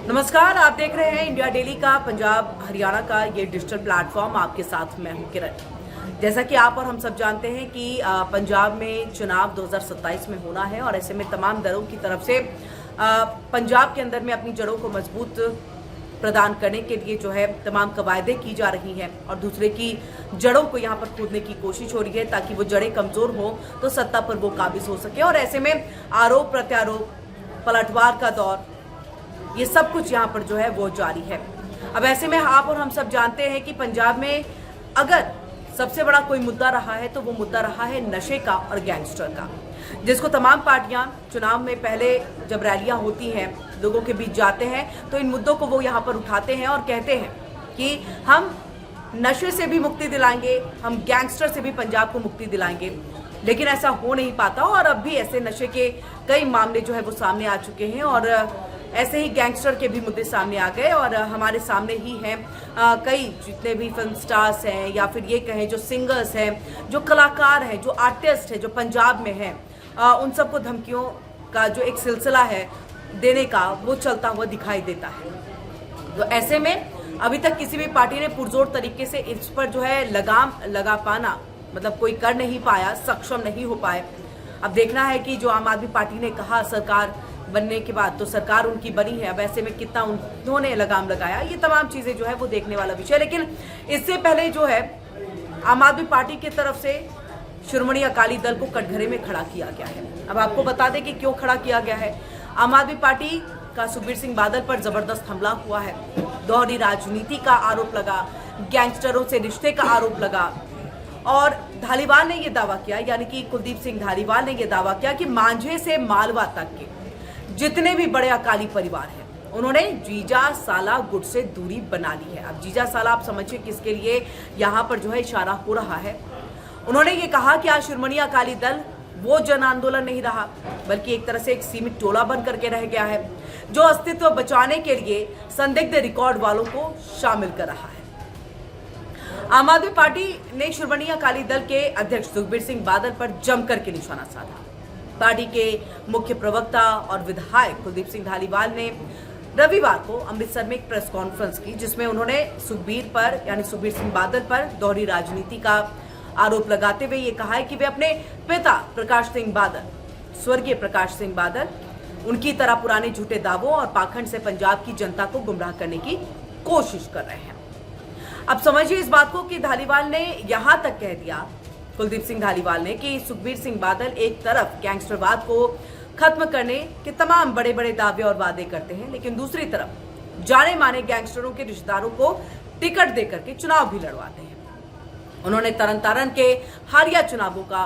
नमस्कार, आप देख रहे हैं इंडिया डेली का पंजाब हरियाणा का ये डिजिटल प्लेटफॉर्म। आपके साथ मैं हूं किरण। जैसा कि आप और हम सब जानते हैं कि पंजाब में चुनाव 2027 में होना है और ऐसे में तमाम दलों की तरफ से पंजाब के अंदर में अपनी जड़ों को मजबूत प्रदान करने के लिए जो है तमाम कवायदें की जा रही हैं और दूसरे की जड़ों को यहाँ पर खोदने की कोशिश हो रही है ताकि वो जड़ें कमजोर हो तो सत्ता पर वो काबिज हो सके। और ऐसे में आरोप प्रत्यारोप, पलटवार का दौर, ये सब कुछ यहाँ पर जो है वो जारी है। अब ऐसे में आप और हम सब जानते हैं कि पंजाब में अगर सबसे बड़ा कोई मुद्दा रहा है तो वो मुद्दा रहा है नशे का और गैंगस्टर का, जिसको तमाम पार्टियां चुनाव में पहले जब रैलियां होती हैं, लोगों के बीच जाते हैं तो इन मुद्दों को वो यहाँ पर उठाते हैं और कहते हैं कि हम नशे से भी मुक्ति दिलाएंगे, हम गैंगस्टर से भी पंजाब को मुक्ति दिलाएंगे। लेकिन ऐसा हो नहीं पाता और अब भी ऐसे नशे के कई मामले जो है वो सामने आ चुके हैं और ऐसे ही गैंगस्टर के भी मुद्दे सामने आ गए और हमारे सामने ही हैं कई जितने भी फिल्म स्टार्स हैं या फिर ये कहें जो सिंगर्स हैं, जो कलाकार हैं, जो आर्टिस्ट हैं, जो पंजाब में हैं, उन सबको धमकियों का जो एक सिलसिला है देने का वो चलता हुआ दिखाई देता है। तो ऐसे में अभी तक किसी भी पार्टी ने पुरजोर तरीके से इस पर जो है लगाम लगा पाना मतलब कोई कर नहीं पाया, सक्षम नहीं हो पाए। अब देखना है कि जो आम आदमी पार्टी ने कहा सरकार बनने के बाद तो सरकार उनकी बनी है, अब ऐसे में कितना उन्होंने लगाम लगाया, ये तमाम चीजें जो है वो देखने वाला विषय। लेकिन इससे पहले जो है आम आदमी पार्टी की तरफ से शिरोमणि अकाली दल को कटघरे में खड़ा किया गया है। अब आपको बता दें कि क्यों खड़ा किया गया है। आम आदमी पार्टी का सुखबीर सिंह बादल पर जबरदस्त हमला हुआ है, दोहरी राजनीति का आरोप लगा, गैंगस्टरों से रिश्ते का आरोप लगा और धालीवाल ने यह दावा किया, यानी कि कुलदीप सिंह धालीवाल ने यह दावा किया कि मांझे से मालवा तक के जितने भी बड़े अकाली परिवार हैं उन्होंने जीजा साला गुट से दूरी बना ली है। अब जीजा साला आप समझिए किसके लिए यहाँ पर जो है इशारा हो रहा है। उन्होंने ये कहा कि आज शिरोमणि अकाली दल वो जन आंदोलन नहीं रहा बल्कि एक तरह से एक सीमित टोला बन करके रह गया है जो अस्तित्व बचाने के लिए संदिग्ध रिकॉर्ड वालों को शामिल कर रहा है। आम आदमी पार्टी ने शिरोमणि अकाली दल के अध्यक्ष सुखबीर सिंह बादल पर जमकर के निशाना साधा। पार्टी के मुख्य प्रवक्ता और विधायक कुलदीप सिंह धालीवाल ने रविवार को अमृतसर में एक प्रेस कॉन्फ्रेंस की जिसमें उन्होंने सुखबीर पर यानी सुखबीर सिंह बादल पर दोहरी राजनीति का आरोप लगाते हुए ये कहा है कि वे अपने पिता प्रकाश सिंह बादल, स्वर्गीय प्रकाश सिंह बादल, उनकी तरह पुराने झूठे दावों और पाखंड से पंजाब की जनता को गुमराह करने की कोशिश कर रहे हैं। अब समझिए इस बात को कि धालीवाल ने यहां तक कह दिया, कुलदीप सिंह धालीवाल ने, कि सुखबीर सिंह बादल एक तरफ गैंगस्टरवाद को खत्म करने के तमाम बड़े बड़े दावे और वादे करते हैं लेकिन दूसरी तरफ जाने माने गैंगस्टरों के रिश्तेदारों को टिकट देकर के चुनाव भी लड़वाते हैं। उन्होंने तरन तारण के हालिया चुनावों का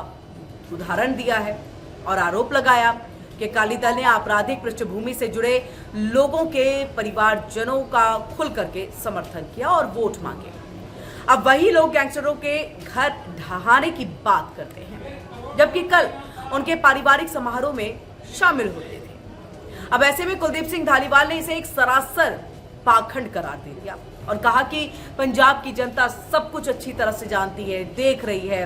उदाहरण दिया है और आरोप लगाया कि अकाली दल ने आपराधिक पृष्ठभूमि से जुड़े लोगों के परिवारजनों का खुल करके समर्थन किया और वोट मांगे। अब वही लोग गैंगस्टरों के घर ढहाने की बात करते हैं जबकि कल उनके पारिवारिक समारोह में शामिल होते थे। अब ऐसे में कुलदीप सिंह धालीवाल ने इसे एक सरासर पाखंड करार दे दिया और कहा कि पंजाब की जनता सब कुछ अच्छी तरह से जानती है, देख रही है।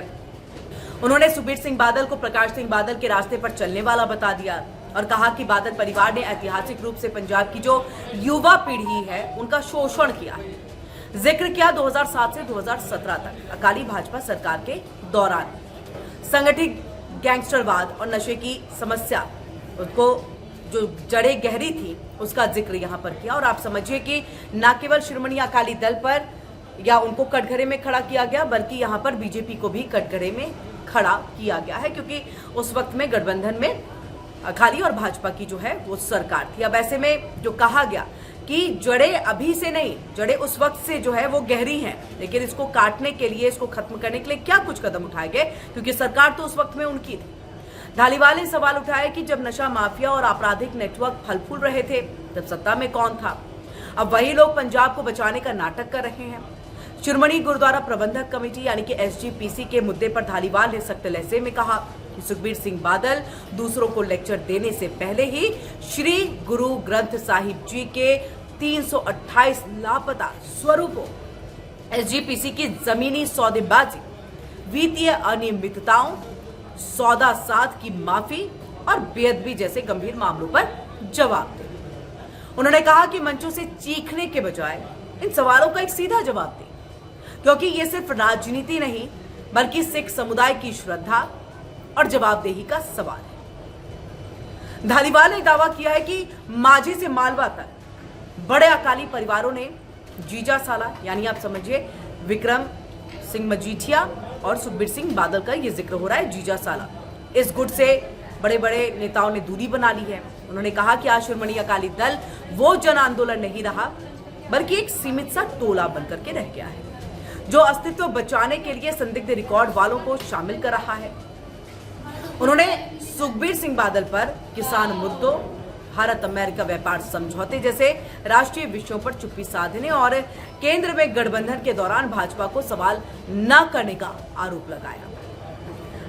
उन्होंने सुखबीर सिंह बादल को प्रकाश सिंह बादल के रास्ते पर चलने वाला बता दिया और कहा कि बादल परिवार ने ऐतिहासिक रूप से पंजाब की जो युवा पीढ़ी है उनका शोषण किया है। जिक्र किया 2007 से 2017 तक अकाली भाजपा सरकार के दौरान संगठित गैंगस्टरवाद और नशे की समस्या उसको जो जड़ें गहरी थी उसका जिक्र यहाँ पर किया। और आप समझिए कि न केवल शिरोमणि अकाली दल पर या उनको कटघरे में खड़ा किया गया बल्कि यहाँ पर बीजेपी को भी कटघरे में खड़ा किया गया है क्योंकि उस वक्त में गठबंधन में अकाली और भाजपा की जो है वो सरकार थी। अब ऐसे में जो कहा गया कि जड़ें अभी से नहीं, जड़ें उस वक्त से जो है वो गहरी हैं लेकिन इसको काटने के लिए, इसको खत्म करने के लिए क्या कुछ कदम उठाए गए क्योंकि सरकार तो उस वक्त में उनकी थी। धालीवाल ने सवाल उठाया कि जब नशा माफिया और आपराधिक नेटवर्क फल फूल रहे थे तब सत्ता में कौन था। अब वही लोग पंजाब को बचाने का नाटक कर रहे हैं। शिरोमणि गुरुद्वारा प्रबंधक कमेटी यानी कि SGPC के मुद्दे पर धालीवाल ने सख्त लहजे में कहा कि सुखबीर सिंह बादल दूसरों को लेक्चर देने से पहले ही श्री गुरु ग्रंथ साहिब जी के 328 लापता स्वरूपों, SGPC की जमीनी सौदेबाजी, वित्तीय अनियमितताओं, सौदा साध की माफी और बेअदबी जैसे गंभीर मामलों पर जवाब दे। उन्होंने कहा कि मंचों से चीखने के बजाय इन सवालों का एक सीधा जवाब दें, क्योंकि ये सिर्फ राजनीति नहीं बल्कि सिख समुदाय की श्रद्धा और जवाबदेही का सवाल है। धालीवाल ने दावा किया है कि माझी से मालवा तक बड़े अकाली परिवारों ने जीजा साला यानी आप समझिए विक्रम सिंह मजीठिया और सुखबीर सिंह बादल का ये जिक्र हो रहा है, जीजा साला। इस गुट से बड़े बड़े नेताओं ने दूरी बना ली है। उन्होंने कहा कि आज शिरोमणि अकाली दल वो जन आंदोलन नहीं रहा बल्कि एक सीमित सा टोला बनकर के रह गया है, जो अस्तित्व बचाने के लिए संदिग्ध रिकॉर्ड वालों को शामिल कर रहा है। उन्होंने सुखबीर सिंह बादल पर किसान मुद्दों, भारत अमेरिका व्यापार समझौते जैसे राष्ट्रीय विषयों पर चुप्पी साधने और केंद्र में गठबंधन के दौरान भाजपा को सवाल न करने का आरोप लगाया।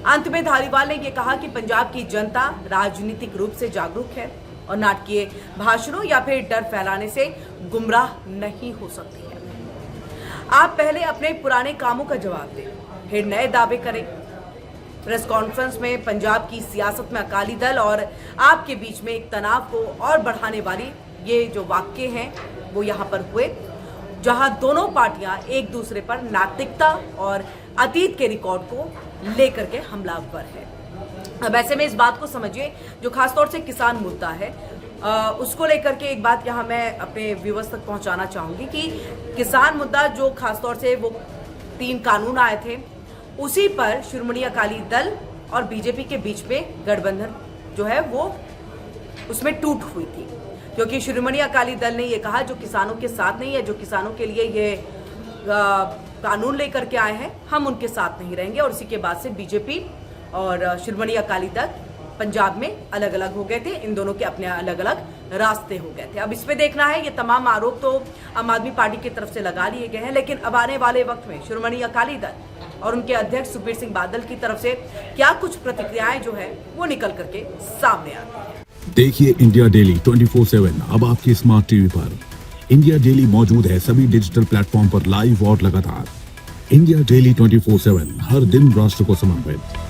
अंत में धालीवाल ने यह कहा कि पंजाब की जनता राजनीतिक रूप से जागरूक है और नाटकीय भाषणों या फिर डर फैलाने से गुमराह नहीं हो सकती है। आप पहले अपने पुराने कामों का जवाब दें, फिर नए दावे करें। प्रेस कॉन्फ्रेंस में पंजाब की सियासत में अकाली दल और आपके बीच में एक तनाव को और बढ़ाने वाली ये जो वाक्य हैं वो यहाँ पर हुए, जहां दोनों पार्टियां एक दूसरे पर नैतिकता और अतीत के रिकॉर्ड को लेकर के हमलावर है। अब ऐसे में इस बात को समझिए, जो खासतौर से किसान मुद्दा है उसको लेकर के एक बात यहाँ मैं अपने व्यूअर्स तक पहुँचाना चाहूँगी कि किसान मुद्दा जो खासतौर से वो 3 कानून आए थे उसी पर शिरोमणि अकाली दल और बीजेपी के बीच में गठबंधन जो है वो उसमें टूट हुई थी, क्योंकि शिरोमणि अकाली दल ने ये कहा जो किसानों के साथ नहीं है, जो किसानों के लिए ये कानून लेकर के आए हैं हम उनके साथ नहीं रहेंगे। और इसी के बाद से बीजेपी और शिरोमणि अकाली दल पंजाब में अलग अलग हो गए थे, इन दोनों के अपने अलग अलग रास्ते हो गए थे। अब इसमें देखना है, ये तमाम आरोप तो आम आदमी पार्टी की तरफ से लगा लिए गए हैं, लेकिन अब आने वाले वक्त में शिरोमणि अकाली दल और उनके अध्यक्ष सुखबीर सिंह बादल की तरफ से क्या कुछ प्रतिक्रियाएं जो है वो निकल करके सामने आती है। देखिए इंडिया डेली 24/7 अब आपके स्मार्ट टीवी पर। इंडिया डेली मौजूद है सभी डिजिटल प्लेटफॉर्म पर लाइव और लगातार। इंडिया डेली 24/7 हर दिन राष्ट्र को समर्पित।